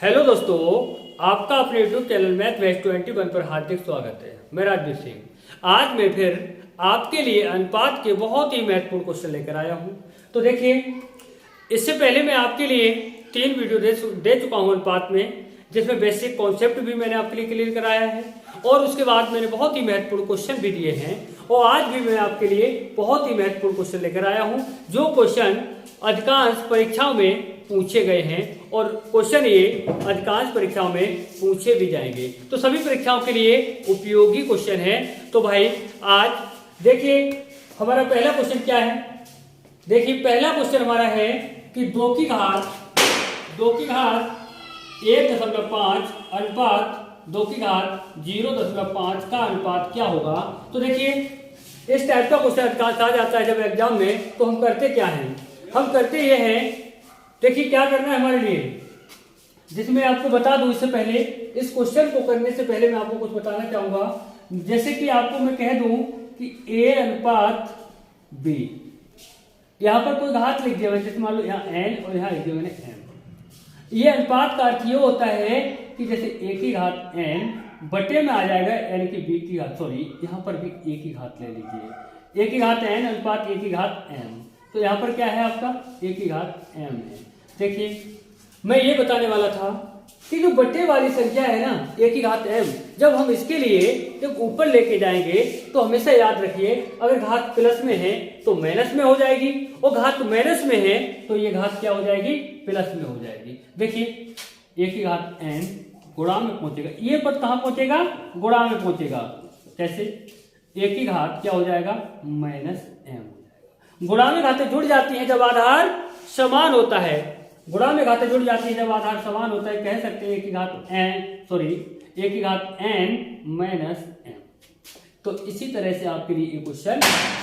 Hello दोस्तों, आपका अपने यूट्यूब चैनल मैथ बेस्ट 21 पर हार्दिक स्वागत है। मैं राजवीर सिंह। आज मैं फिर आपके लिए अनुपात के बहुत ही महत्वपूर्ण क्वेश्चन लेकर आया हूं। तो देखिए, इससे पहले मैं आपके लिए 3 वीडियो दे चुका हूं अनुपात में, जिसमें बेसिक कॉन्सेप्ट भी मैंने आपके लिए क्लियर कराया है और उसके बाद मैंने बहुत ही महत्वपूर्ण क्वेश्चन भी दिए हैं। और आज भी मैं आपके लिए बहुत ही महत्वपूर्ण क्वेश्चन लेकर आया हूं, जो क्वेश्चन अधिकांश परीक्षाओं में पूछे गए हैं और क्वेश्चन ये अधिकांश परीक्षाओं में पूछे भी जाएंगे। तो सभी परीक्षाओं के लिए उपयोगी क्वेश्चन है। तो भाई आज देखिए, हमारा पहला क्वेश्चन क्या है। देखिए, पहला क्वेश्चन हमारा है कि 2 की घात 1.5 अनुपात 2 की घात 0.5 का अनुपात क्या होगा। तो देखिए, इस टाइप का क्वेश्चन आ जाता है जब एग्जाम में, तो हम करते क्या हैं, हम करते ये हैं। देखिए, क्या करना है हमारे लिए, जिसमें आपको बता दूं, इससे पहले इस क्वेश्चन को करने से पहले मैं आपको कुछ बताना चाहूंगा। जैसे कि आपको मैं कह दूं कि a अनुपात b, यहां पर कोई घात लिख दिया मैंने, जैसे मान लो यहाँ n और यहाँ लिख दिया मैंने m। ये अनुपात का अर्थ ये होता है कि जैसे a की घात n बटे में आ जाएगा n की b की घात, सॉरी यहाँ पर भी a की घात ले लीजिए, a की घात n अनुपात a की घात m। तो यहाँ पर क्या है आपका a की घात m है। देखिए, मैं ये बताने वाला था कि जो बटे वाली संख्या है ना a की घात m, जब हम इसके लिए जब ऊपर लेके जाएंगे तो हमेशा याद रखिए, अगर घात प्लस में है तो माइनस में हो जाएगी, और घात माइनस में है तो ये घात क्या हो जाएगी, प्लस में हो जाएगी। देखिए, a की घात n गुणा में पहुंचेगा, ये पद कहां पहुंचेगा, गुणा में पहुंचेगा। कैसे, a की घात क्या हो जाएगा, माइनस m। गुणा में घातें जुड़ जाती हैं जब आधार समान होता है, गुणा में घातें जुड़ जाती है जब आधार समान होता है। कह सकते हैं a की घात n माइनस m। तो इसी तरह से आपके लिए ये क्वेश्चन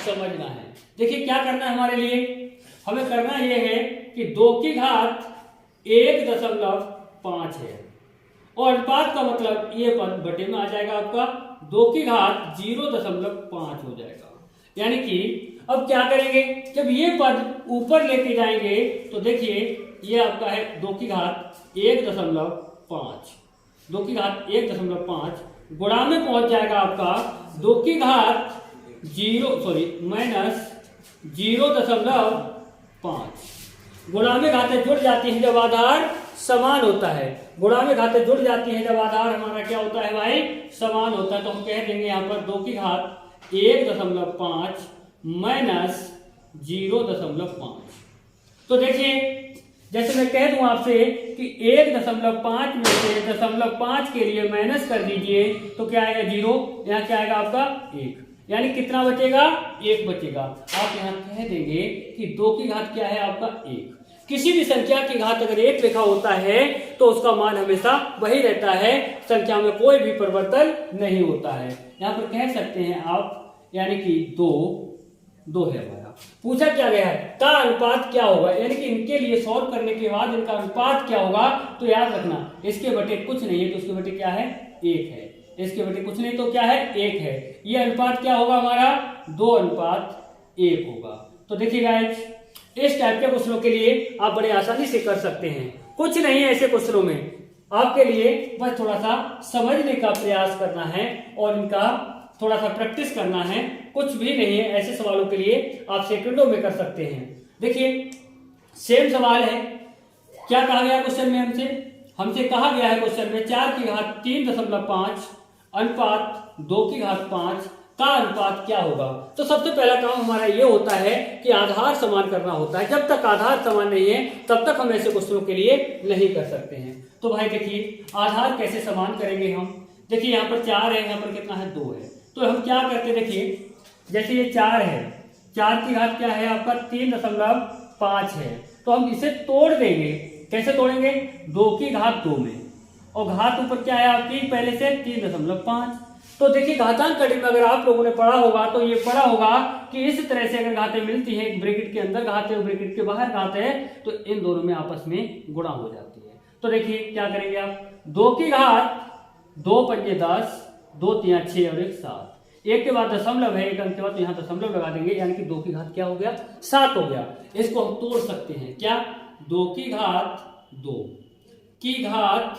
समझना है। देखिए, क्या करना है हमारे लिए, हमें करना ये है कि 2 की घात 1.5 है और अनुपात का मतलब ये पद बटे में आ जाएगा आपका 2 की घात 0.5 हो जाएगा। यानी कि अब क्या करेंगे, जब ये पद ऊपर लेके जाएंगे तो देखिए, ये आपका है 2 की घात 1.5, 2 की घात 1.5 गुणा में पहुंच जाएगा आपका 2 की घात माइनस 0.5। गुणा में घातें जुड़ जाती हैं जब आधार समान होता है, गुणा में घातें जुड़ जाती हैं जब आधार हमारा क्या होता है भाई, समान होता है। तो हम कह देंगे यहाँ पर 2 की घात 1.5 माइनस 0.5। तो देखिए, जैसे मैं कह दूं आपसे कि 1.5 में से 0.5 के लिए माइनस कर दीजिए तो क्या आएगा, 0। यहाँ क्या आएगा आपका 1, यानी कितना बचेगा, 1 बचेगा। आप यहाँ कह देंगे कि 2 की घात क्या है आपका 1। किसी भी संख्या की घात अगर 1 लिखा होता है तो उसका मान हमेशा वही रहता है, संख्या में कोई भी परिवर्तन नहीं होता है। यहाँ पर कह सकते हैं आप, यानी कि 2 है हमारा। पूछा क्या गया है, का अनुपात क्या होगा, यानी कि इनके लिए सॉल्व करने के बाद इनका अनुपात क्या होगा। तो याद रखना, इसके बटे कुछ नहीं है तो उसके बटे क्या है, 1 है। इसके बटे कुछ नहीं तो क्या है, 1 है। ये अनुपात क्या होगा हमारा, 2:1 होगा। तो देखिए गाइस, इस टाइप के क्वेश्चनों के लिए आप बड़े आसानी से कर सकते हैं। कुछ नहीं है ऐसे क्वेश्चनों में, आपके लिए बस थोड़ा सा समझने का प्रयास करना है और इनका थोड़ा सा प्रैक्टिस करना है। कुछ भी नहीं है, ऐसे सवालों के लिए आप सेकंडों में कर सकते हैं। देखिए, सेम सवाल है। क्या कहा गया क्वेश्चन में, हमसे कहा गया है क्वेश्चन में 4 की घात 3.5 अनुपात 2 की घात 5 का अनुपात क्या होगा। तो सबसे पहला काम हमारा ये होता है कि आधार समान करना होता है। जब तक आधार समान नहीं है तब तक हम ऐसे क्वेश्चनों के लिए नहीं कर सकते हैं। तो भाई देखिए, आधार कैसे समान करेंगे हम। देखिए, यहाँ पर 4 है, यहाँ पर कितना है, 2 है। तो हम क्या करते, देखिए जैसे ये 4 है, 4 की घात क्या है आपका 3.5 है, तो हम इसे तोड़ देंगे। कैसे तोड़ेंगे, 2 की घात 2 में, और घात ऊपर क्या है आपकी पहले से 3.5। तो देखिए, घातांक कड़ी में अगर आप लोगों ने पढ़ा होगा तो ये पढ़ा होगा कि इस तरह से अगर घातें मिलती है, एक ब्रैकेट के अंदर घात है और ब्रैकेट के बाहर घात है, तो इन दोनों में आपस में गुणा हो जाती है। तो देखिए क्या करेंगे आप, 2 की घात 2 पंजे 10, 2 तिया 6 और 1 7, 1 के बाद दशमलव है, 1 अंक के बाद तो यहाँ दशमलव लगा देंगे, यानी कि 2 की घात क्या हो गया, 7 हो गया। इसको हम तोड़ सकते हैं, क्या, 2 की घात 2 की घात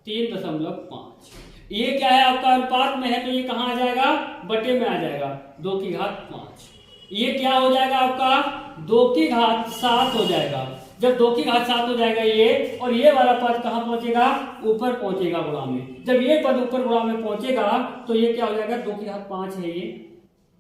3.5। ये क्या है आपका अनुपात में है तो ये कहाँ आ जाएगा, बटे में आ जाएगा, 2 की घात 5। ये क्या हो जाएगा आपका 2 की घात 7 हो जाएगा। जब 2 की घात 7 हो जाएगा ये, और ये वाला पद कहाँ पहुंचेगा, ऊपर पहुंचेगा गुणा में। जब ये पद ऊपर गुणा में पहुंचेगा तो ये क्या हो जाएगा, 2 की घात 5 है ये,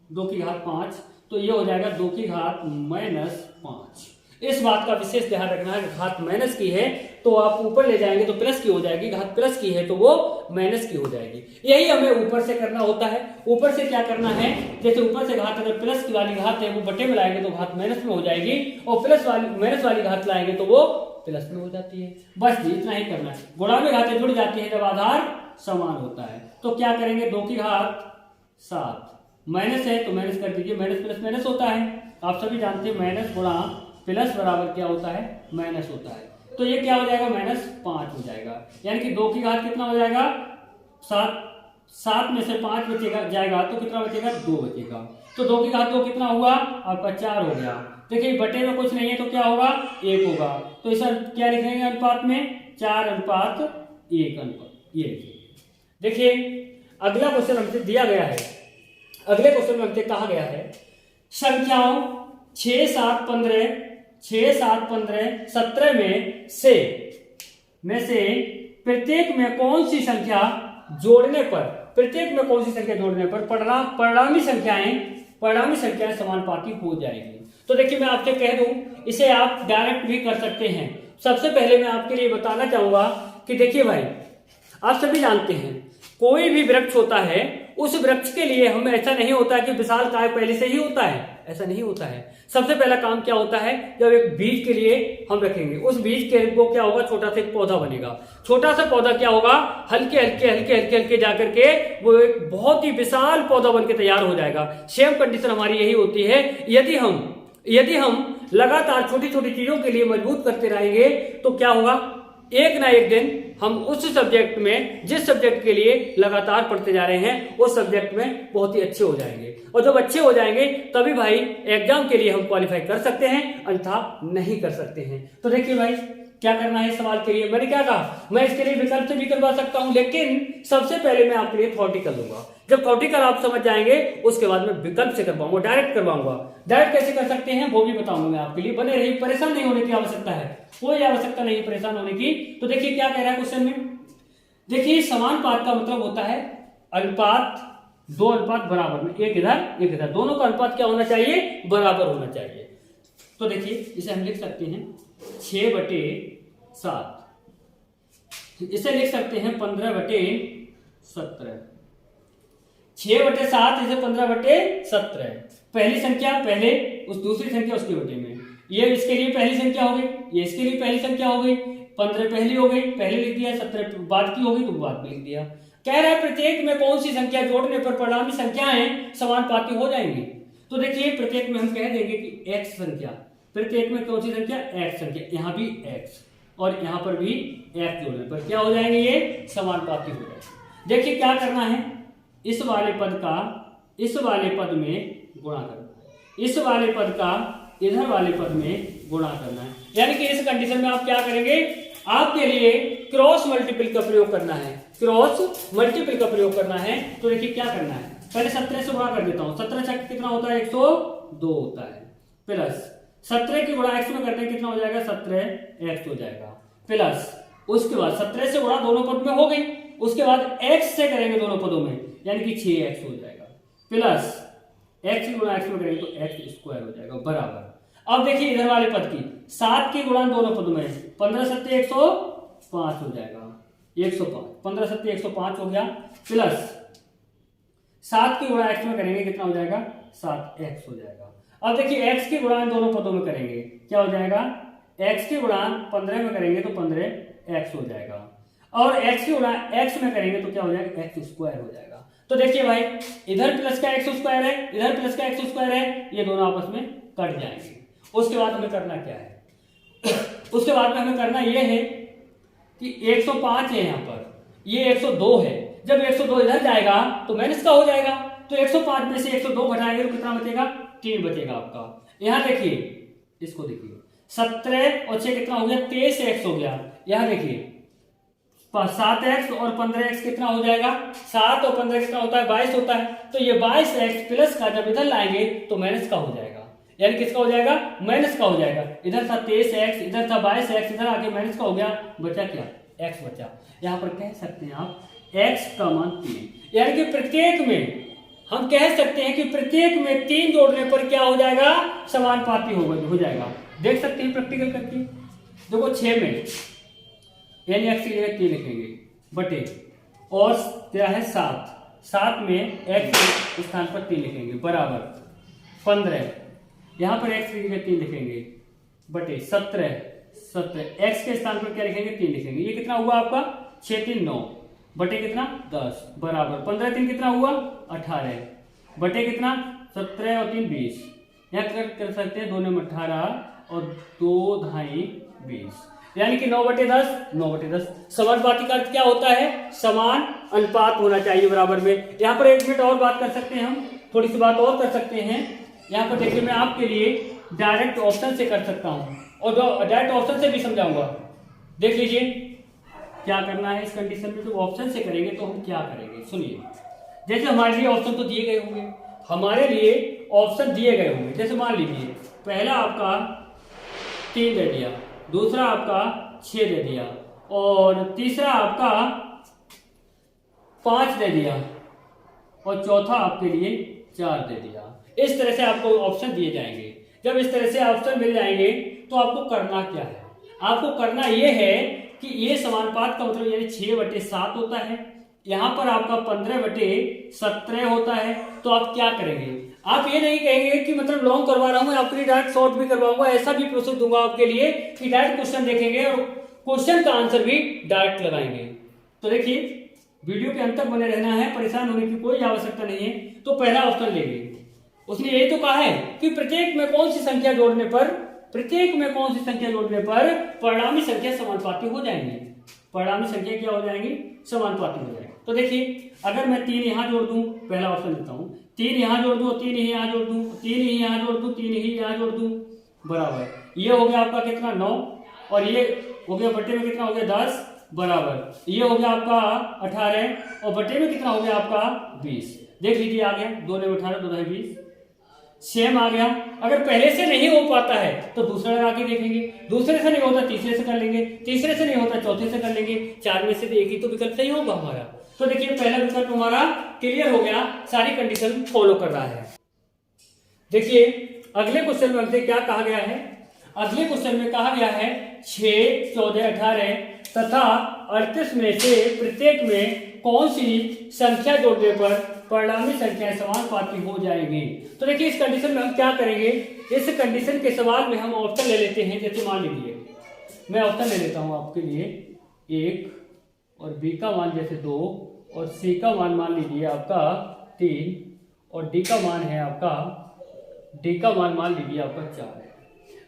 2 की घात 5, तो ये हो जाएगा 2 की घात -5। इस बात का विशेष ध्यान रखना है, घात माइनस की है तो आप ऊपर ले जाएंगे तो प्लस की हो जाएगी, घात प्लस की है तो वो माइनस की हो जाएगी। यही हमें ऊपर से करना होता है। ऊपर से क्या करना है, जैसे ऊपर से घात अगर प्लस की वाली घात है वो बटे में लाएंगे तो घात माइनस में हो जाएगी, और प्लस वाली माइनस वाली घात लाएंगे तो वो प्लस में हो जाती है। बस इतना ही करना है। गुणा में घातें जुड़ जाती है जब आधार समान होता है। तो क्या करेंगे, 2 की घात 7, माइनस है तो माइनस कर दीजिए, माइनस प्लस माइनस होता है, आप सभी जानते हैं माइनस गुणा प्लस बराबर क्या होता है, माइनस होता है। तो ये क्या हो जाएगा, -5 हो जाएगा। यानी कि 2 की घात कितना हो जाएगा, 7 में से 5 बचेगा जाएगा तो कितना बचेगा, 2 बचेगा। तो 2 की घात 2 कितना हुआ आपका, 4 हो गया। देखिए बटे में कुछ नहीं है तो क्या होगा, 1 होगा। तो इस क्या लिखेंगे अनुपात में, 4:1 अनुपात। ये देखिए अगला क्वेश्चन हमसे दिया गया है। अगले क्वेश्चन में हमसे कहा गया है संख्याओं 6, 7, 15, 17 में से प्रत्येक में कौन सी संख्या जोड़ने पर, प्रत्येक में कौन सी संख्या जोड़ने पर परिणामी संख्याएं समानुपाती हो जाएगी। तो देखिए मैं आपसे कह दूं, इसे आप डायरेक्ट भी कर सकते हैं। सबसे पहले मैं आपके लिए बताना चाहूंगा कि देखिए भाई, आप सभी जानते हैं कोई भी वृक्ष होता है, उस वृक्ष के लिए हम ऐसा नहीं होता कि विशालकाय पहले से ही होता है, ऐसा नहीं होता है। सबसे पहला काम क्या होता है, जब एक बीज के लिए हम रखेंगे, उस बीज के वो क्या होगा, छोटा सा एक पौधा बनेगा। छोटा सा पौधा क्या होगा, हल्के हल्के जाकर के वो एक बहुत ही विशाल पौधा बन के तैयार हो जाएगा। सेम कंडीशन हमारी यही होती है। यदि हम लगातार छोटी छोटी चीजों के लिए मजबूत करते रहेंगे तो क्या होगा, एक ना एक दिन हम उस सब्जेक्ट में, जिस सब्जेक्ट के लिए लगातार पढ़ते जा रहे हैं, उस सब्जेक्ट में बहुत ही अच्छे हो जाएंगे। और जब अच्छे हो जाएंगे तभी भाई एग्जाम के लिए हम क्वालिफाई कर सकते हैं, अन्यथा नहीं कर सकते हैं। तो देखिए भाई क्या करना है, सवाल के लिए मैंने क्या कहा, मैं इसके लिए विकल्प से भी करवा सकता हूं, लेकिन सबसे पहले मैं आपके लिए थ्योरेटिकल दूंगा। जब थ्योरेटिकल आप समझ जाएंगे उसके बाद मैं विकल्प से करवाऊंगा, डायरेक्ट करवाऊंगा। डायरेक्ट कैसे कर सकते हैं वो भी बताऊंगा मैं आपके लिए। बने रही, परेशान नहीं होने की आवश्यकता है, कोई आवश्यकता नहीं परेशान होने की। तो देखिए क्या कह रहा है क्वेश्चन में, देखिए समानुपात का मतलब होता है अनुपात, 2 अनुपात बराबर में, एक इधर, दोनों का अनुपात क्या होना चाहिए, बराबर होना चाहिए। तो देखिए इसे हम लिख सकते हैं 6/7, इसे लिख सकते हैं 15/17, 6/7 इसे 15/17। पहली संख्या पहले, उस दूसरी संख्या उसके बटे में, ये इसके लिए पहली संख्या हो गई, ये इसके लिए पहली संख्या हो गई। 15 पहली हो गई, पहले लिख दिया, 17 बाद की हो गई तो बाद में लिख दिया। कह रहा है प्रत्येक में कौन सी संख्या जोड़ने पर परिणामी संख्याएं समानुपाती हो जाएंगी। तो देखिए प्रत्येक में हम कह देंगे कि x संख्या, प्रत्येक में कौन सी संख्या, x संख्या, यहाँ भी x और यहाँ पर भी x जोड़ने पर क्या हो जाएंगे, ये समानुपाती हो जाएंगे। देखिए क्या करना है, इस वाले पद का इस वाले पद में गुणा करना है, इस वाले पद का इधर वाले पद में गुणा करना है। यानी कि इस कंडीशन में आप क्या करेंगे, आपके लिए क्रॉस मल्टीपल का प्रयोग करना है, क्रॉस मल्टीपल का प्रयोग करना है। तो देखिए क्या करना है, पहले 17 से गुणा कर देता हूं, 17 छक कितना होता है, 102 होता है, प्लस 17 की गुणा x में करते हैं कितना हो जाएगा, 17x हो जाएगा, प्लस उसके बाद 17 से गुणा दोनों पद में हो गई, उसके बाद x से करेंगे दोनों पदों में, यानी कि 6x हो जाएगा, प्लस x की गुणा x में करेंगे तो x स्क्वायर हो जाएगा बराबर। अब देखिए इधर वाले पद की 7 की गुणा दोनों पदों में, 15 7 105 हो जाएगा, 105, 15 7 105 हो गया, प्लस 7 की गुणा x में करेंगे कितना हो जाएगा, 7x हो जाएगा। अब देखिए x की गुणा दोनों पदों में करेंगे क्या हो जाएगा, x की गुणा 15 में करेंगे तो 15x हो जाएगा, और x की गुणा x में करेंगे तो क्या हो जाएगा, x स्क्वायर हो जाएगा। तो देखिए भाई इधर प्लस का x स्क्वायर है, इधर प्लस का x स्क्वायर है, ये दोनों आपस में कट जाएंगे। उसके बाद हमें करना क्या है, उसके बाद में हमें करना यह है कि 105 है यहाँ पर, ये 102 है, जब 102 इधर जाएगा तो माइनस का हो जाएगा, तो 105 में से 102 घटाएंगे तो कितना बचेगा, 3 बचेगा आपका। यहाँ देखिए, इसको देखिए 17 और 6 कितना हो गया, 23x हो गया। यहाँ देखिए 7x और 15x कितना हो जाएगा, 7 और 15 कितना होता है, 22 होता है। तो ये 22x प्लस का जब इधर लाएंगे तो माइनस का हो जाएगा, यानी किसका हो जाएगा, माइनस का हो जाएगा। इधर था 23x, इधर था 22x, इधर आके माइनस का हो गया, बचा क्या, x बचा। यहाँ पर कह सकते हैं आप x का मान 3, यानी कि प्रत्येक में हम कह सकते हैं कि प्रत्येक में 3 जोड़ने पर क्या हो जाएगा, समानुपाती हो जाएगा। देख सकते हैं प्रैक्टिकल करके। देखो 6 में यानी x की जगह 3 लिखेंगे बटे, और क्या है 7 में x के स्थान पर 3 लिखेंगे बराबर 15, यहाँ पर x की जगह 3 लिखेंगे बटे 17 x के स्थान पर क्या लिखेंगे, 3 लिखेंगे। ये कितना हुआ आपका 6 3 9 बटे कितना 10 बराबर 15 3 कितना हुआ 18 बटे कितना 17 और 3 20। यहाँ कर सकते हैं 2 में 18 और 2 ढाई 20, यानी कि 9/10 9/10। समानुपाती का अर्थ क्या होता है, समान अनुपात होना चाहिए बराबर में। यहाँ पर 1 मिनट और बात कर सकते हैं, हम थोड़ी सी बात और कर सकते हैं। यहाँ पर देखिए मैं आपके लिए डायरेक्ट ऑप्शन से कर सकता हूँ और डायरेक्ट ऑप्शन से भी समझाऊंगा। देख लीजिए क्या करना है इस कंडीशन में। तो ऑप्शन से करेंगे तो हम क्या करेंगे, सुनिए। जैसे हमारे लिए ऑप्शन तो दिए गए होंगे, हमारे लिए ऑप्शन दिए गए होंगे। जैसे मान लीजिए पहला आपका 3 दे दिया, दूसरा आपका 6 दे दिया, और तीसरा आपका 5 दे दिया, और चौथा आपके लिए 4 दे दिया। इस तरह से आपको ऑप्शन दिए जाएंगे। जब इस तरह से ऑप्शन मिल जाएंगे तो आपको करना क्या है, आपको करना यह है कि ये समानुपात का मतलब यानी 6/7 होता है, यहाँ पर आपका 15/17 होता है। तो आप क्या करेंगे, आप ये नहीं कहेंगे कि मतलब लॉन्ग करवा रहा हूं, आपके लिए डायरेक्ट शॉर्ट भी करवाऊंगा, ऐसा भी प्रोसेस दूंगा आपके लिए कि डायरेक्ट क्वेश्चन देखेंगे और क्वेश्चन का आंसर भी डायरेक्ट लगाएंगे। तो देखिए वीडियो के अंत तक बने रहना है, परेशान होने की कोई आवश्यकता नहीं है। तो पहला ऑप्शन लेंगे, उसने यही तो कहा है कि प्रत्येक में कौन सी संख्या जोड़ने पर परिणामी संख्या समानुपाती हो जाएंगी, परिणामी संख्या क्या हो जाएंगी, समानुपाती हो जाएंगी। तो देखिए अगर मैं 3 यहां जोड़ दूं, पहला ऑप्शन लेता हूं, 3 यहां जोड़ दूं, 3 ही यहां जोड़ दूं, 3 ही यहां जोड़ दूं, 3 ही यहां जोड़ दूं बराबर ये हो गया आपका कितना 9, और ये हो गया बटे में कितना हो गया 10 बराबर ये हो गया आपका 18, और बटे में कितना हो गया आपका 20। देख लीजिए आ गया 2 में 18 2 20 सेम आ गया। अगर पहले से नहीं हो पाता है तो दूसरा लगा के देखेंगे, दूसरे से नहीं होता तीसरे से कर लेंगे, तीसरे से नहीं होता चौथे से कर लेंगे, 4 में से एक ही तो विकल्प सही होगा हमारा। तो देखिए पहला विकल्प हमारा क्लियर हो गया, सारी कंडीशन फॉलो कर रहा है। देखिए अगले क्वेश्चन में हमसे क्या कहा गया है, अगले क्वेश्चन में कहा गया है 6 14 18 तथा 38 में से प्रत्येक में कौन सी संख्या जोड़ने पर परिणामी संख्याएं समानुपाती हो जाएंगी। तो देखिए इस कंडीशन में हम क्या करेंगे, इस कंडीशन के सवाल में हम ऑप्शन ले लेते हैं। जैसे मान लीजिए मैं ऑप्शन ले लेता हूं आपके लिए 1 और बी का मान जैसे 2 और सी का मान लीजिए आपका 3 और डी का मान है आपका मान लीजिए आपका 4 है।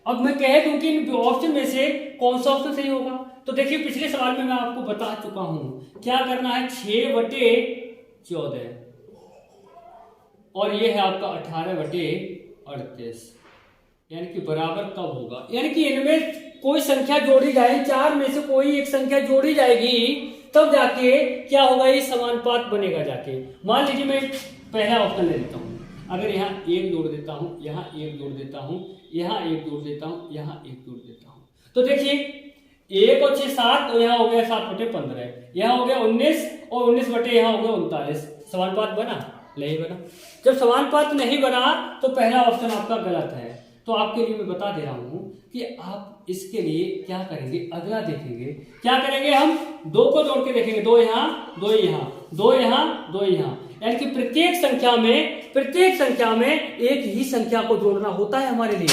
अब मैं कह दूं कि ऑप्शन में से कौन सा ऑप्शन सही होगा। तो देखिए पिछले सवाल में मैं आपको बता चुका हूं क्या करना है, 6/14 और ये है आपका 18/38, यानी कि बराबर कब होगा, यानी कि इनमें कोई संख्या जोड़ी जाए, 4 में से कोई एक संख्या जोड़ी जाएगी तब जाके क्या होगा, ये समानुपात बनेगा जाके। मान लीजिए मैं पहला ऑप्शन ले लेता हूं, अगर यहाँ 1 जोड़ देता हूं, यहाँ 1 जोड़ देता हूं, यहाँ 1 जोड़ देता हूं, यहाँ 1 जोड़ देता हूं, तो देखिए 1 और 6 7, तो यहाँ हो गया 7/15, यहाँ हो गया 19 और 19 बटे यहाँ हो गया 39। समानुपात बना नहीं बना। जब समानुपात नहीं बना तो पहला ऑप्शन आपका गलत है। तो आपके लिए मैं बता दे रहा हूं कि आप इसके लिए क्या करेंगे, अगला देखेंगे। क्या करेंगे, हम 2 को जोड़ के देखेंगे, 2 यहाँ 2 यहाँ 2 यहाँ 2 यहाँ, यानी कि प्रत्येक संख्या में एक ही संख्या को जोड़ना होता है हमारे लिए,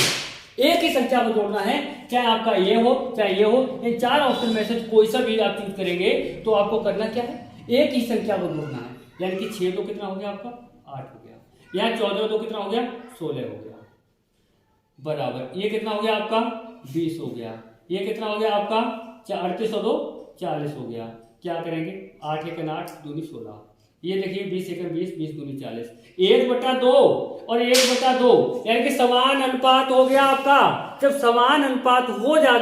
एक ही संख्या को जोड़ना है, चाहे आपका ये हो चाहे ये हो। इन 4 ऑप्शन में से कोई सा भी आप चूज करेंगे तो आपको करना क्या है, एक ही संख्या को जोड़ना है। यानी कि 6 तो कितना हो गया आपका 8 हो गया, यहाँ 14 तो कितना हो गया 16 हो गया बराबर ये कितना हो गया आपका 20 हो गया, ये कितना हो गया आपका 38 और 2 40 हो गया। क्या करेंगे 8 1 8 2 16, ये देखिए 20 1 20 20 2 40, 1/2 और 1/2 यानी कि समान अनुपात हो गया आपका। जब समान अनुपात हो गया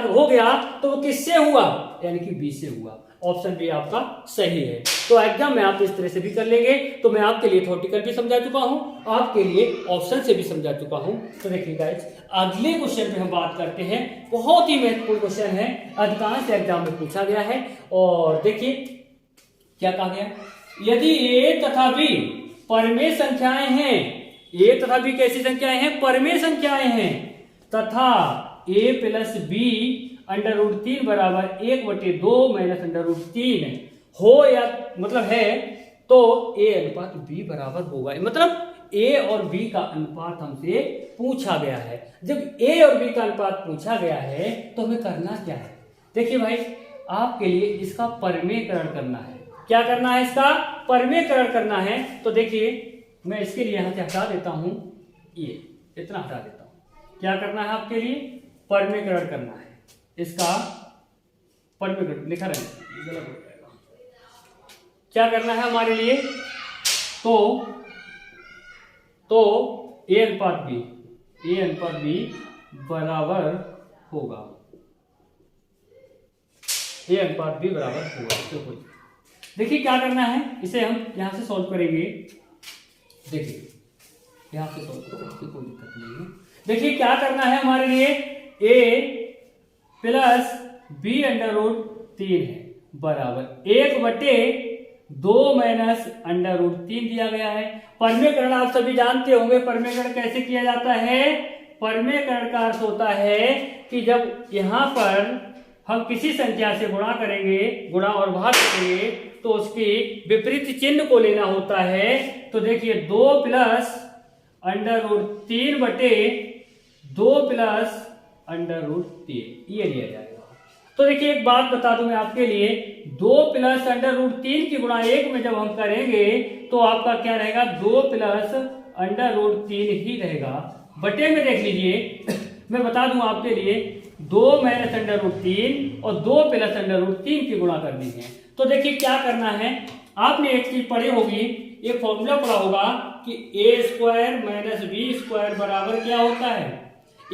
तो वो किससे हुआ, यानी कि 20 से हुआ। ऑप्शन बी आपका सही है। तो एग्जाम में आप इस तरह से भी कर लेंगे। तो मैं आपके लिए थ्योरेटिकल भी समझा चुका हूं, आपके लिए ऑप्शन से भी समझा चुका हूं। तो देखिए गाइस, अगले क्वेश्चन पे हम बात करते हैं। बहुत ही महत्वपूर्ण क्वेश्चन है, अधिकांश एग्जाम में पूछा गया है। और देखिए क्या कहा गया, यदि a तथा b परमेय संख्याएं हैं, a तथा b कैसी संख्याएं हैं, परमेय संख्याएं हैं, तथा a प्लस b √3 बराबर 1/2 माइनस √3 हो, या मतलब है, तो a अनुपात b बराबर होगा। मतलब a और b का अनुपात हमसे पूछा गया है। जब a और b का अनुपात पूछा गया है तो हमें करना क्या है। देखिए भाई, आपके लिए इसका परमेयकरण करना है। क्या करना है, इसका परमेयकरण करना है। तो देखिए मैं इसके लिए यहां से हटा देता हूं, ये इतना हटा देता हूं। क्या करना है आपके लिए, परमेयकरण करना है। इसका परमेयकरण लिखा रहे, गलत हो जाएगा। क्या करना है हमारे लिए, तो a अनुपात b बराबर होगा, a अनुपात b बराबर होगा। देखिए क्या करना है, इसे हम यहां से सॉल्व करेंगे। देखिए यहां से सॉल्व करेंगे, कोई दिक्कत नहीं है। देखिए क्या करना है हमारे लिए, a प्लस b √3 है बराबर 1/2 माइनस √3 दिया गया है। परमेयकरण आप सभी जानते होंगे, परमेयकरण कैसे किया जाता है। परमेयकरण का अर्थ होता है कि जब यहां पर हम किसी संख्या से गुणा करेंगे, गुणा और भाग करेंगे, तो उसकी विपरीत चिन्ह को लेना होता है। तो देखिए 2 प्लस √3 बटे 2 प्लस √3 ये लिया जाएगा। तो देखिए एक बात बता दूं मैं आपके लिए, 2 प्लस √3 की गुणा 1 में जब हम करेंगे तो आपका क्या रहेगा, 2 प्लस √3 ही रहेगा। बटे में देख लीजिए मैं बता दूं आपके लिए, 2 माइनस √3 और 2 प्लस √3 की गुणा करनी है। तो देखिए क्या करना है, आपने एक चीज पढ़ी होगी, एक फॉर्मूला पढ़ा होगा कि a² माइनस b² बराबर क्या होता है,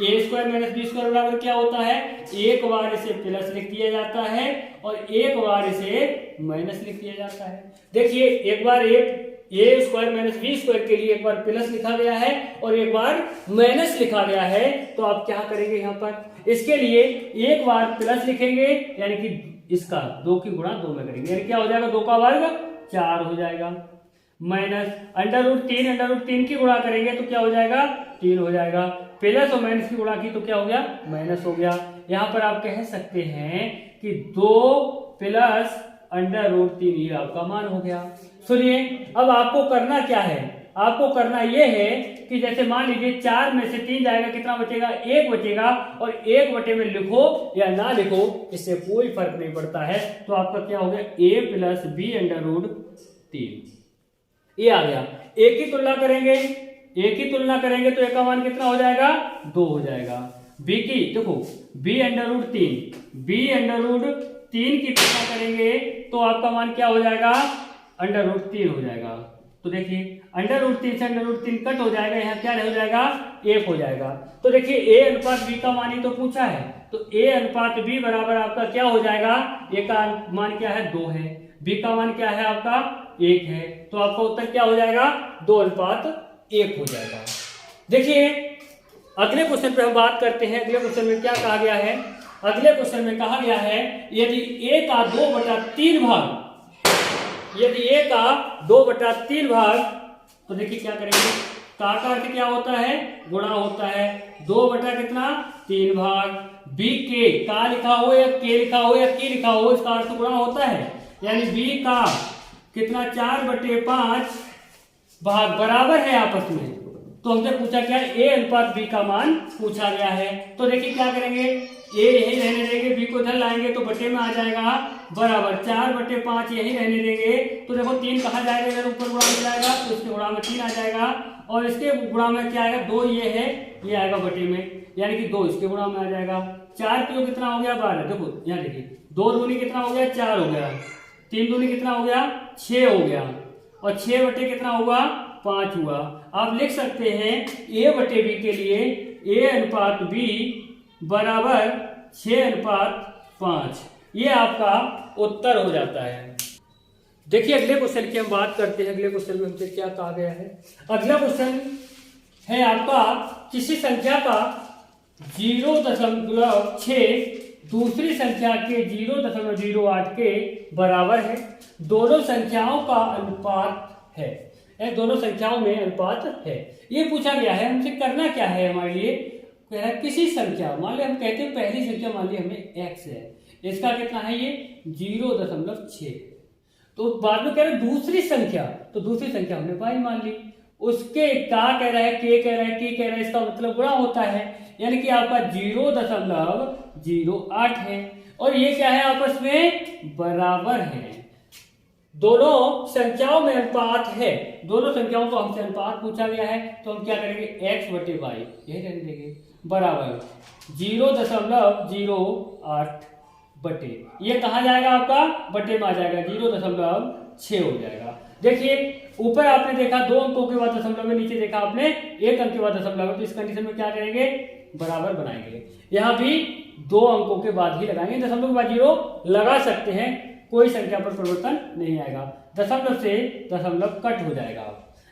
a² माइनस b² बराबर क्या होता है, एक बार इसे प्लस लिख दिया जाता है और एक बार इसे माइनस लिख दिया जाता है। देखिए एक बार a² माइनस b² के लिए एक बार प्लस लिखा गया है और एक बार माइनस लिखा गया है। तो आप क्या करेंगे, यहाँ पर इसके लिए एक बार प्लस लिखेंगे, यानी कि इसका 2 की गुणा 2 में करेंगे, यानी क्या हो जाएगा, 2 का वर्ग 4 हो जाएगा। माइनस √3 की गुणा करेंगे तो क्या हो जाएगा, 3 हो जाएगा। प्लस और माइनस की गुणा की तो क्या हो गया, माइनस हो गया। यहाँ पर आप कह सकते हैं कि 2 प्लस √3 ये आपका मान हो गया। सुनिए अब आपको करना क्या है, आपको करना यह है कि जैसे मान लीजिए 4 में से 3 जाएगा, कितना बचेगा, 1 बचेगा। और 1 बटे में लिखो या ना लिखो इससे कोई फर्क नहीं पड़ता है। तो आपका क्या हो गया, a प्लस b √3 ये आ गया। एक की तुलना करेंगे, a की तुलना करेंगे तो a का मान कितना हो जाएगा, 2 हो जाएगा। b की देखो b √3 की तुलना करेंगे तो आपका मान क्या हो जाएगा, √3 हो जाएगा। तो देखिए √3 से √3 कट हो जाएगा, यहाँ क्या हो जाएगा, 1 हो जाएगा। तो देखिए a अनुपात b का मान ही तो पूछा है, तो a अनुपात b बराबर आपका क्या हो जाएगा, a का मान क्या है, 2 है, b का मान क्या है आपका, 1 है। तो आपका उत्तर क्या हो जाएगा, 2:1 हो जाएगा। देखिए अगले क्वेश्चन पे हम बात करते हैं। अगले क्वेश्चन में क्या कहा गया है, अगले क्वेश्चन में कहा गया है यदि a का 2/3 भाग, यदि a का 2/3 भाग, तो देखिए क्या करेंगे, का अर्थ क्या होता है, गुणा होता है। 2/3 भाग, b के का लिखा हो या के लिखा हो या की लिखा हो, इसका अर्थ गुणा होता है। यानी b का कितना, 4/5 भाग बराबर है आपस में। तो हमसे पूछा क्या, a अनुपात b का मान पूछा गया है। तो देखिए क्या करेंगे, a यही रहने देंगे, b को इधर लाएंगे तो बटे में आ जाएगा बराबर 4/5 यही रहने देंगे। तो देखो 3 कहाँ जाएगा, इधर ऊपर गुणा में जाएगा तो इसके गुणा में 3 आ जाएगा और इसके गुणा में क्या आएगा, 2 ये है, ये आएगा बटे में, यानी कि 2 इसके गुणा में आ जाएगा। 4 किलो कितना हो गया, 12। देखो यहाँ देखिए 2 दूनी कितना हो गया, 4 हो गया, 3 दूनी कितना हो गया, 6 हो गया और 6 बटे कितना हुआ, 5 हुआ। आप लिख सकते हैं a बटे b के लिए a अनुपात b बराबर 6:5। ये आपका उत्तर हो जाता है। देखिए अगले क्वेश्चन की हम बात करते हैं। अगले क्वेश्चन में हमसे क्या कहा गया है। अगला क्वेश्चन है आपका किसी संख्या का 0.6 दूसरी संख्या के 0.08 के बराबर है। दोनों संख्याओं का अनुपात है, दोनों संख्याओं में अनुपात है। ये पूछा गया है हमसे करना क्या है हमारे लिए। कह रहा है किसी संख्या, मान ली हम कहते हैं पहली संख्या मान ली हमें x है, इसका कितना है ये 0.6। तो बाद में कह रहे दूसरी संख्या, तो दूसरी संख्या हमने y मान ली, उसके क्या कह रहा है k कह रहा है k कह रहा है, इसका मतलब गुणा होता है, यानी कि आपका 0.08 है और ये क्या है आपस में बराबर है। दोनों संख्याओं में अनुपात है, दोनों संख्याओं को हमसे अनुपात पूछा गया है तो हम क्या करेंगे x बटे y यही रहने देंगे बराबर 0.08 बटे, ये कहा जाएगा आपका बटे में आ जाएगा 0.6 हो जाएगा। देखिए ऊपर आपने देखा 2 अंकों के बाद दशमलव में, नीचे देखा आपने 1 अंक के बाद दशमलव, तो इस कंडीशन में क्या करेंगे बराबर बनाएंगे। यहाँ भी 2 अंकों के बाद ही लगाएंगे, दशमलव के बाद 0 लगा सकते हैं, कोई संख्या पर परिवर्तन नहीं आएगा, दशमलव से दशमलव कट हो जाएगा।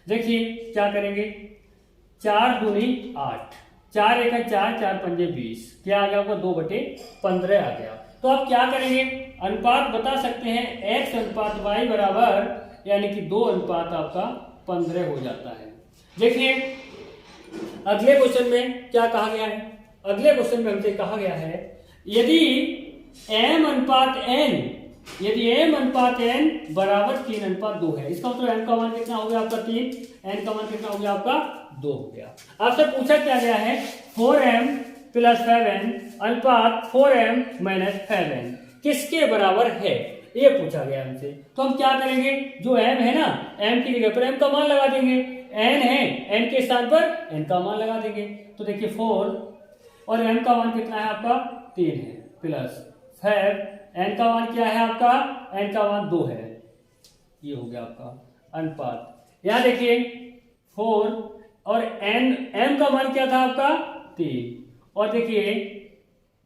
देखिए क्या करेंगे 4 दूनी 8, 4 एक 4, 4 पंजे 20, क्या आ गया आपका 2/15 आ गया। तो आप क्या करेंगे अनुपात बता सकते हैं x अनुपात y बराबर, यानी कि 2 अनुपात आपका 15 हो जाता है। देखिए अगले क्वेश्चन में क्या कहा गया है। अगले क्वेश्चन में हमसे कहा गया है यदि m अनुपात n बराबर 3:2 है, इसका मतलब m का मान कितना हो गया आपका 3, n का मान कितना हो गया आपका 2 हो गया। आपसे पूछा क्या गया है 4m + 5n अनुपात 4m - 5n किसके बराबर है, ये पूछा गया हमसे। तो हम क्या करेंगे, जो m है ना, m की जगह पर m का मान लगा देंगे, n है n के स्थान पर n का मान लगा देंगे। तो देखिए 4 और m का मान कितना है आपका 3 है, प्लस 5 n का मान क्या है आपका, n का मान 2 है, ये हो गया आपका अनुपात। यहाँ देखिए 4 और m का मान क्या था आपका 3, और देखिए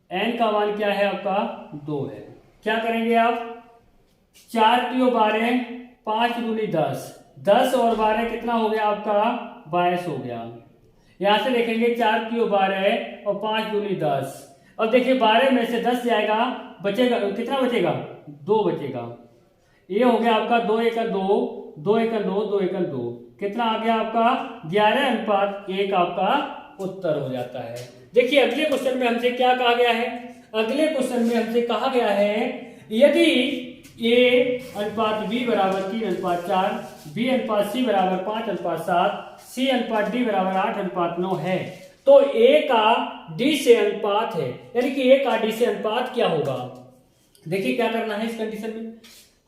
n का मान क्या है आपका 2 है। क्या करेंगे आप 4 3 12, 5 दूनी 10, 10 और 12 कितना हो गया आपका 22 हो गया। यहां से देखेंगे 4 3 12 और 5 दूनी 10, अब देखिए 12 में से 10 जाएगा, बचेगा कितना बचेगा 2 बचेगा, ये हो गया आपका 2 1 2, 2 1 2, 2 1 2, कितना आ गया आपका 11:1 आपका उत्तर हो जाता है। देखिए अगले क्वेश्चन में हमसे क्या कहा गया है। अगले क्वेश्चन में हमसे कहा गया है यदि a अनुपात b बराबर 3:4, b अनुपात c बराबर 5:7, c अनुपात d बराबर 8:9 है, तो a का d से अनुपात है, यानी कि a का d से अनुपात क्या होगा। देखिए क्या करना है इस कंडीशन में,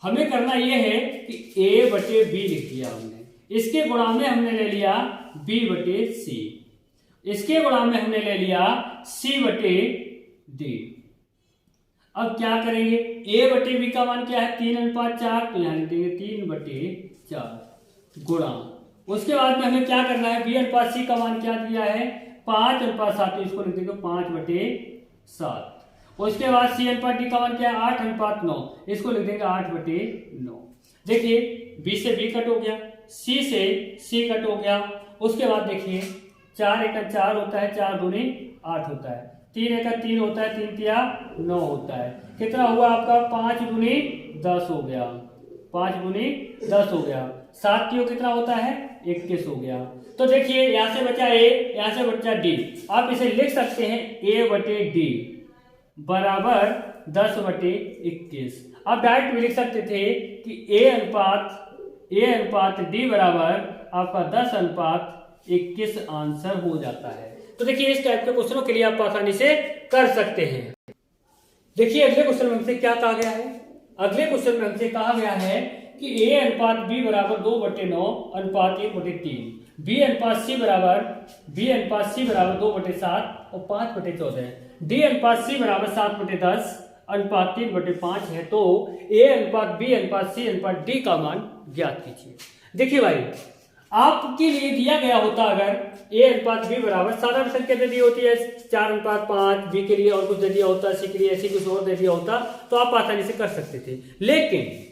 हमें करना यह है कि a बटे b लिख दिया हमने, इसके गुणा में हमने ले लिया b बटे c, इसके गुणा में हमने ले लिया c बटे d। अब क्या करेंगे a बटे b का मान क्या है 3:4, तो यहाँ लिख देंगे 3/4 गुणा, उसके बाद में हमें क्या करना है b अनुपात c का मान क्या दिया है 5:7, तो इसको लिख देंगे 5/7। उसके बाद c अनुपात d का मान क्या है 8:9, इसको लिख देंगे 8/9। देखिए b से b कट हो गया, c से c कट हो गया, उसके बाद देखिए 4 1 4 होता है, 4 दूनी 8 होता है, 3 1 3 होता है, 3 3 9 होता है, कितना हुआ आपका 5 दूनी 10 हो गया, 5 दूनी 10 हो गया, 7 3 कितना होता है 21 हो गया। तो देखिए यहाँ से बचा a, यहाँ से बचा d, आप इसे लिख सकते हैं a बटे d बराबर 10/21। आप डायरेक्ट भी लिख सकते थे कि a अनुपात d बराबर आपका 10:21 आंसर हो जाता है। तो देखिए इस टाइप के क्वेश्चनों के लिए आप आसानी से कर सकते हैं। देखिए अगले क्वेश्चन में हमसे क्या कहा गया है। अगले क्वेश्चन में हमसे कहा गया है कि a अनुपात b बराबर 2/9 अनुपात 1/3, b अनुपात c बराबर 2/7 और 5/14, d अनुपात c बराबर 7/10 अनुपात 3/5 है, तो a अनुपात b अनुपात c अनुपात d का मान ज्ञात कीजिए। देखिए भाई आपके लिए दिया गया होता अगर a अनुपात b बराबर साधारण संख्या दे दी होती है 4:5, b के लिए और कुछ दे दिया होता, c के लिए ऐसी कुछ और दे दिया होता, तो आप आसानी से कर सकते थे। लेकिन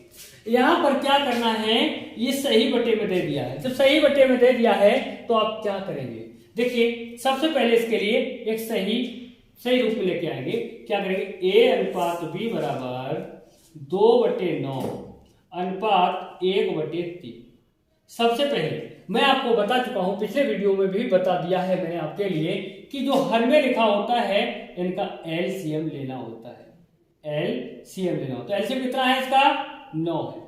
यहां पर क्या करना है, ये सही बटे में दे दिया है। जब सही बटे में दे दिया है तो आप क्या करेंगे, देखिए सबसे पहले इसके लिए एक सही रूप में लेके आएंगे। क्या करेंगे, a अनुपात b बराबर 2/9 अनुपात 1/3। सबसे पहले मैं आपको बता चुका हूं, पिछले वीडियो में भी बता दिया है मैंने आपके लिए कि जो हर में लिखा होता है इनका एलसीएम लेना होता है। एलसीएम लेना होता है। एलसीएम कितना है इसका, 9 है।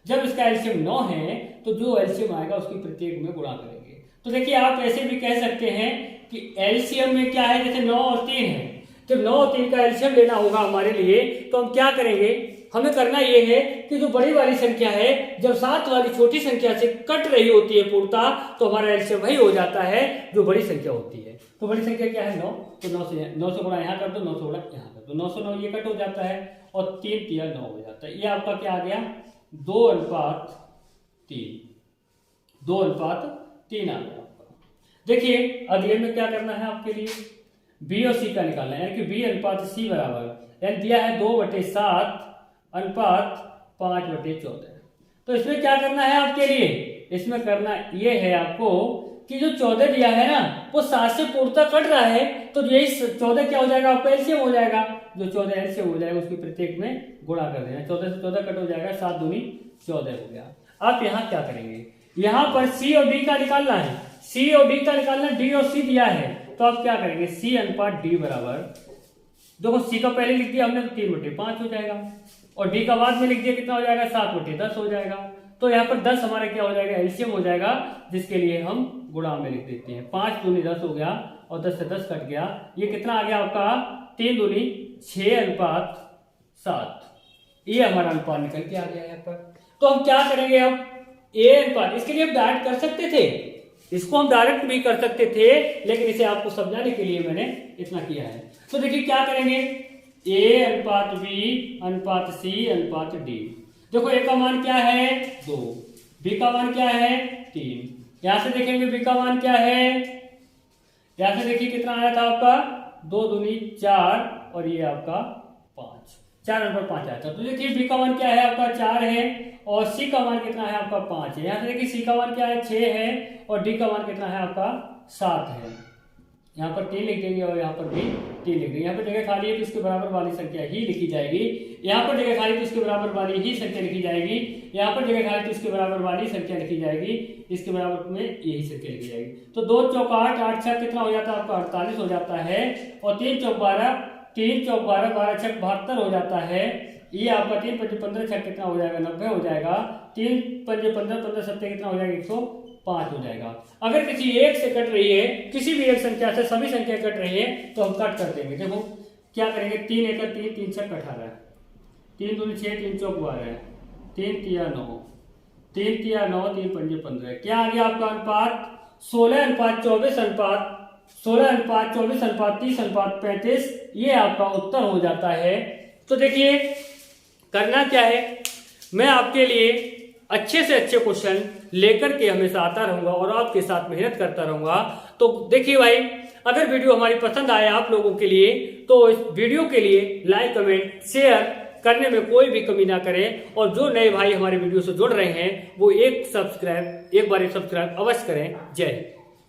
जब इसका एलसीएम 9 है तो जो एलसीएम आएगा उसकी प्रत्येक में गुणा करेंगे। तो देखिए आप ऐसे भी कह सकते हैं कि एलसीएम में क्या है, जैसे 9 और 3 है, जब 9 और 3 का एलसीएम लेना होगा हमारे लिए तो हम क्या करेंगे, हमें करना यह है कि जो बड़ी वाली संख्या है जब साथ वाली छोटी संख्या से कट रही होती है पूर्णता, तो हमारा एलसीएम वही हो जाता है जो बड़ी संख्या होती है। तो बड़ी संख्या क्या है, 9, तो 9 से गुणा यहाँ कर दो, 9 से गुणा यहाँ कर दो, 9 से 9 ये कट हो जाता है और 3 तिया 9 हो जाता है। ये आपका क्या आ गया, 2:3, 2:3 आ गया आपका। देखिए अगले में क्या करना है आपके लिए, बी और सी का निकालना है, यानी कि बी अनुपात सी बराबर, यानी दिया है 2/7 अनुपात 5/14। तो इसमें क्या करना है आपके लिए, इसमें करना यह है आपको कि जो 14 दिया है ना वो 7 से पूर्णता कट रहा है, तो यही 14 क्या हो जाएगा आपका एलसीएम हो जाएगा। जो 14 एलसीएम हो जाएगा उसकी प्रत्येक में गुणा कर देना, 14 से 14 कट हो जाएगा, 7 दूनी 14 हो गया। आप यहाँ क्या करेंगे, यहाँ पर सी और डी का निकालना है, सी और डी का निकालना, डी और सी दिया है तो आप क्या करेंगे, सी अनुपात डी बराबर, देखो सी का पहले लिख दिया हमने तो 3/5 हो जाएगा और डी का बाद में लिख दिया कितना हो जाएगा, 7/10 हो जाएगा। तो यहाँ पर 10 हमारा क्या हो जाएगा, एलसीएम हो जाएगा, जिसके लिए हम गुणा में लिख देते हैं। 5 दूनी 10 हो गया और 10 से 10 कट गया, ये कितना आ गया आपका, 3 दूनी 6 अनुपात 7। ये हमारा अनुपात निकल के आ गया यहाँ पर। तो हम क्या करेंगे अब, ए अनुपात, इसके लिए हम डायरेक्ट कर सकते थे, इसको हम डायरेक्ट भी कर सकते थे, लेकिन इसे आपको समझाने के लिए मैंने इतना किया है। तो देखिए क्या करेंगे, ए अनुपात बी अनुपात सी अनुपात डी। देखो ए का मान क्या है, 2, बी का मान क्या है, 3। यहां से देखेंगे बी का मान क्या है, यहां से देखिए कितना आया था आपका, 2 दूनी 4 और ये आपका 5, 4/5 आया था। तो देखिए बी का मान क्या है आपका, 4 है और सी का मान कितना है आपका, 5 है। यहां से देखिए सी का मान क्या है, 6 है और डी का मान कितना है आपका, 7 है। यहाँ पर 3 लिख देंगे और यहाँ पर भी 3 लिख देंगे। यहाँ पर जगह खाली है तो इसके बराबर वाली संख्या ही लिखी जाएगी, यहाँ पर जगह खाली तो इसके बराबर वाली ही संख्या लिखी जाएगी, यहाँ पर जगह खाली तो इसके बराबर वाली संख्या लिखी जाएगी, इसके बराबर में यही संख्या लिखी जाएगी। तो 2 चौक 8, 8 छक कितना हो जाता है आपका, 48 हो जाता है और 3 चौक 12, 3 चौक 12, 12 छक 72 हो जाता है। ये आपका 3 पंजे 15 छक कितना हो जाएगा, 90 हो जाएगा। 3 पंजे 15, 15 सत्ते कितना हो जाएगा, 105 हो जाएगा। अगर किसी एक से कट रही है, किसी भी एक संख्या से सभी संख्या कट रही है तो हम कट कर देंगे। देखो क्या करेंगे, 3 1 3, 3 6 18, 3 दूनी 6, 3 चौक 12, 3 तिया 9, 3 तिया 9, 3 पंजे 15। क्या आ गया आपका अनुपात, 16:24 अनुपात 30:35। ये आपका उत्तर हो जाता है। तो देखिए करना क्या है, मैं आपके लिए अच्छे से अच्छे क्वेश्चन लेकर के हमेशा आता रहूंगा और आपके साथ मेहनत करता रहूंगा। तो देखिए भाई, अगर वीडियो हमारी पसंद आए आप लोगों के लिए तो इस वीडियो के लिए लाइक कमेंट शेयर करने में कोई भी कमी ना करें, और जो नए भाई हमारे वीडियो से जुड़ रहे हैं वो एक बार सब्सक्राइब अवश्य करें। जय हिंद।